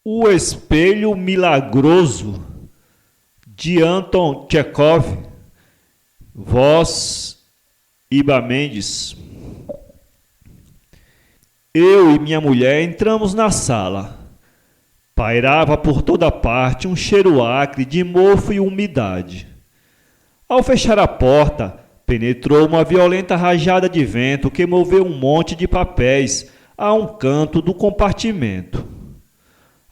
O Espelho Milagroso, de Anton Chekhov, voz Iba Mendes. Eu e minha mulher entramos na sala. Pairava por toda parte um cheiro acre de mofo e umidade. Ao fechar a porta, penetrou uma violenta rajada de vento que moveu um monte de papéis a um canto do compartimento.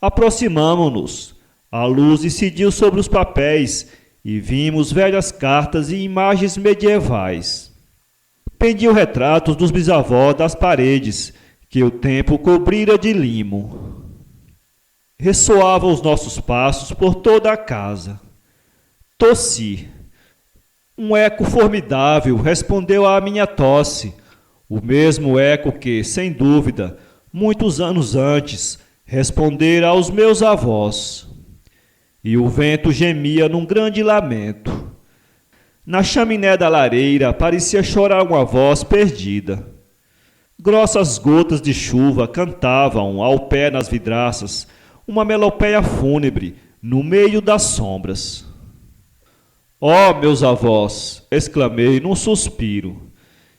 Aproximamo-nos. A luz incidiu sobre os papéis e vimos velhas cartas e imagens medievais. Pendiam retratos dos bisavós das paredes, que o tempo cobrira de limo. Ressoavam os nossos passos por toda a casa. Tossi. Um eco formidável respondeu à minha tosse, o mesmo eco que, sem dúvida, muitos anos antes, respondera aos meus avós. E o vento gemia num grande lamento. Na chaminé da lareira parecia chorar uma voz perdida. Grossas gotas de chuva cantavam, ao pé nas vidraças, uma melopeia fúnebre no meio das sombras. «Ó, meus avós!» exclamei num suspiro.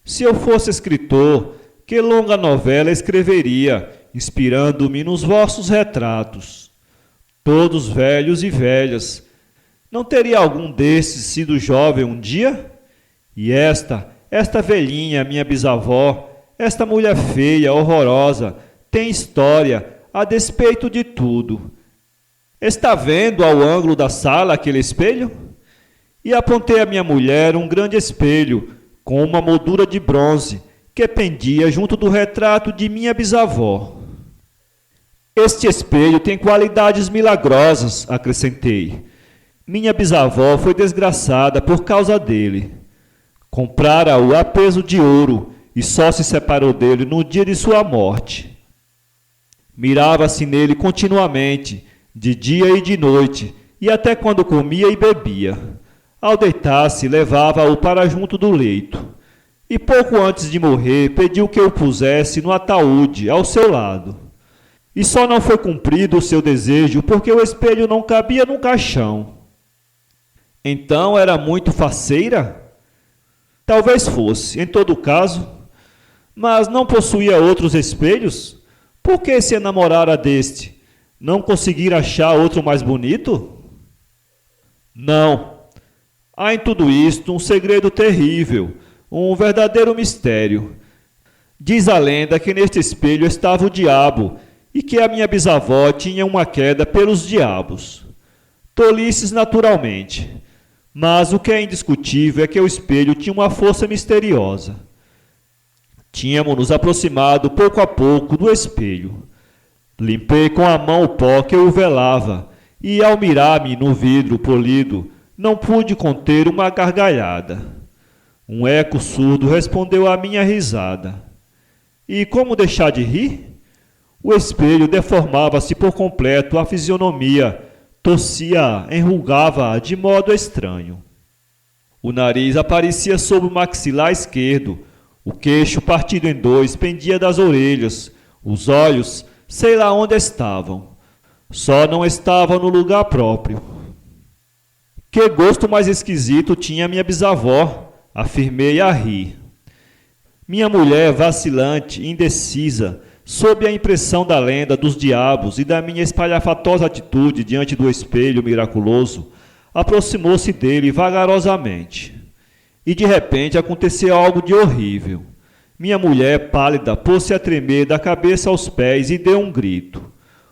«Se eu fosse escritor, que longa novela escreveria, inspirando-me nos vossos retratos. Todos velhos e velhas. Não teria algum desses sido jovem um dia? E esta velhinha, minha bisavó, esta mulher feia, horrorosa, tem história, a despeito de tudo. Está vendo ao ângulo da sala aquele espelho?» E apontei à minha mulher um grande espelho, com uma moldura de bronze, que pendia junto do retrato de minha bisavó. «Este espelho tem qualidades milagrosas», acrescentei. «Minha bisavó foi desgraçada por causa dele. Comprara-o a peso de ouro e só se separou dele no dia de sua morte. Mirava-se nele continuamente, de dia e de noite, e até quando comia e bebia. Ao deitar-se, levava-o para junto do leito. E pouco antes de morrer, pediu que o pusesse no ataúde, ao seu lado. E só não foi cumprido o seu desejo porque o espelho não cabia no caixão. Então era muito faceira? Talvez fosse, em todo caso. Mas não possuía outros espelhos? Por que se enamorara deste? Não conseguir achar outro mais bonito? Não. Há em tudo isto um segredo terrível, um verdadeiro mistério. Diz a lenda que neste espelho estava o diabo e que a minha bisavó tinha uma queda pelos diabos. Tolices naturalmente, mas o que é indiscutível é que o espelho tinha uma força misteriosa. Tínhamos nos aproximado pouco a pouco do espelho. Limpei com a mão o pó que o velava e, ao mirar-me no vidro polido, não pude conter uma gargalhada. Um eco surdo respondeu à minha risada. E como deixar de rir? O espelho deformava-se por completo a fisionomia, torcia-a, enrugava-a de modo estranho. O nariz aparecia sob o maxilar esquerdo, o queixo partido em dois pendia das orelhas, os olhos, sei lá onde estavam. Só não estavam no lugar próprio. Que gosto mais esquisito tinha minha bisavó, afirmei a rir. Minha mulher, vacilante, indecisa, sob a impressão da lenda dos diabos e da minha espalhafatosa atitude diante do espelho miraculoso, aproximou-se dele vagarosamente. E de repente aconteceu algo de horrível. Minha mulher, pálida, pôs-se a tremer da cabeça aos pés e deu um grito.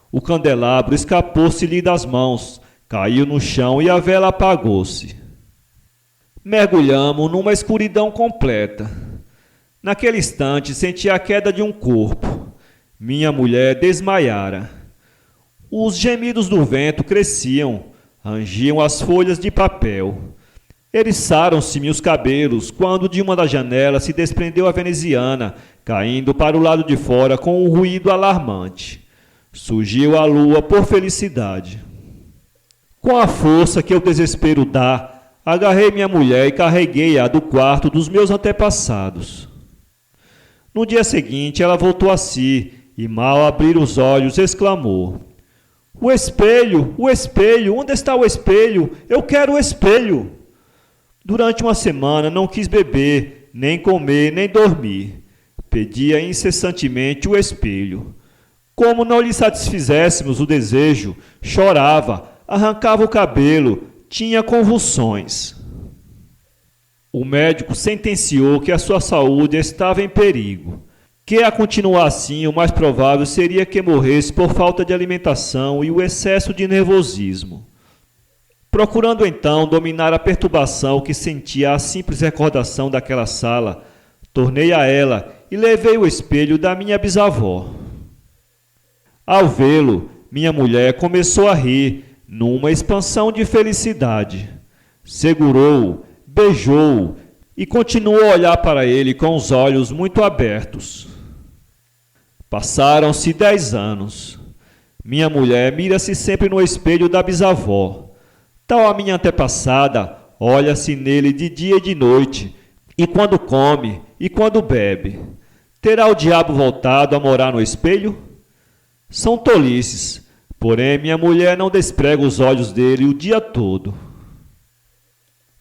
O candelabro escapou-se-lhe das mãos, caiu no chão e a vela apagou-se. Mergulhamos numa escuridão completa. Naquele instante senti a queda de um corpo. Minha mulher desmaiara. Os gemidos do vento cresciam, rangiam as folhas de papel. Eriçaram-se-me os cabelos quando de uma das janelas se desprendeu a veneziana, caindo para o lado de fora com um ruído alarmante. Surgiu a lua por felicidade. Com a força que o desespero dá, agarrei minha mulher e carreguei-a do quarto dos meus antepassados. No dia seguinte ela voltou a si e, mal abrir os olhos, exclamou: O espelho, onde está o espelho? Eu quero o espelho! Durante uma semana não quis beber, nem comer, nem dormir. Pedia incessantemente o espelho. Como não lhe satisfizéssemos o desejo, chorava, arrancava o cabelo, tinha convulsões. O médico sentenciou que a sua saúde estava em perigo. Que a continuar assim, o mais provável seria que morresse por falta de alimentação e o excesso de nervosismo. Procurando então dominar a perturbação que sentia à simples recordação daquela sala, tornei a ela e levei o espelho da minha bisavó. Ao vê-lo, minha mulher começou a rir, numa expansão de felicidade. Segurou-o, beijou-o e continuou a olhar para ele com os olhos muito abertos. Passaram-se 10 anos. Minha mulher mira-se sempre no espelho da bisavó. Tal a minha antepassada, olha-se nele de dia e de noite, e quando come, e quando bebe. Terá o diabo voltado a morar no espelho? São tolices, porém minha mulher não desprega os olhos dele o dia todo.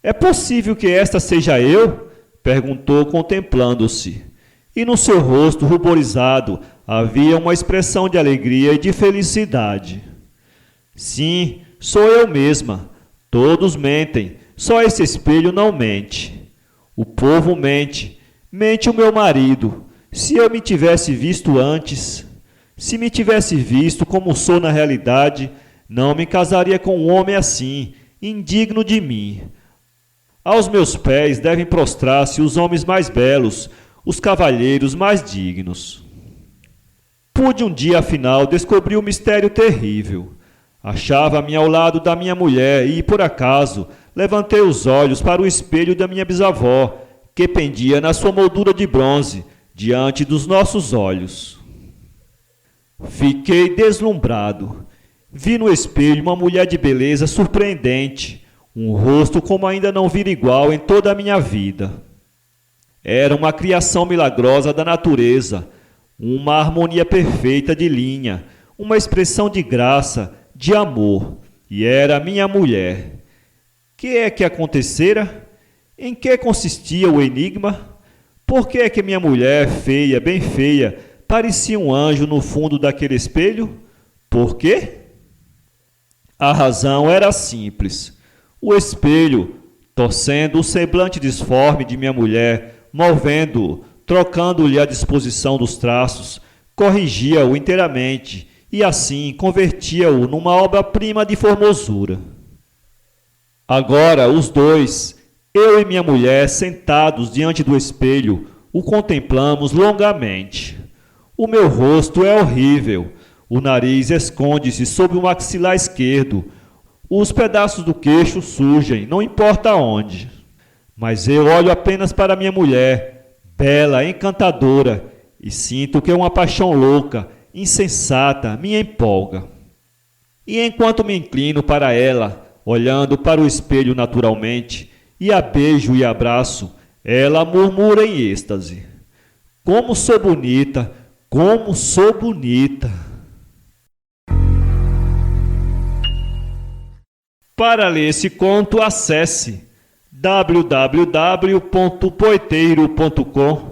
É possível que esta seja eu? Perguntou contemplando-se. E no seu rosto ruborizado havia uma expressão de alegria e de felicidade. Sim, sou eu mesma. Todos mentem, só esse espelho não mente. O povo mente, mente o meu marido. Se eu me tivesse visto antes, se me tivesse visto como sou na realidade, não me casaria com um homem assim, indigno de mim. Aos meus pés devem prostrar-se os homens mais belos, os cavalheiros mais dignos. Pude um dia, afinal, descobrir um mistério terrível. Achava-me ao lado da minha mulher e, por acaso, levantei os olhos para o espelho da minha bisavó, que pendia na sua moldura de bronze, diante dos nossos olhos. Fiquei deslumbrado. Vi no espelho uma mulher de beleza surpreendente, um rosto como ainda não vira igual em toda a minha vida. Era uma criação milagrosa da natureza, uma harmonia perfeita de linha, uma expressão de graça, de amor, e era minha mulher. Que é que acontecera? Em que consistia o enigma? Por que é que minha mulher, feia, bem feia, parecia um anjo no fundo daquele espelho? Por quê? A razão era simples. O espelho, torcendo o semblante disforme de minha mulher, movendo-o, trocando-lhe a disposição dos traços, corrigia-o inteiramente e assim convertia-o numa obra-prima de formosura. Agora os dois, eu e minha mulher, sentados diante do espelho, o contemplamos longamente. O meu rosto é horrível, o nariz esconde-se sob o maxilar esquerdo, os pedaços do queixo surgem, não importa onde. Mas eu olho apenas para minha mulher, bela, encantadora, e sinto que uma paixão louca, insensata, me empolga. E enquanto me inclino para ela, olhando para o espelho naturalmente, e a beijo e abraço, ela murmura em êxtase: como sou bonita, como sou bonita! Para ler esse conto, acesse www.poeteiro.com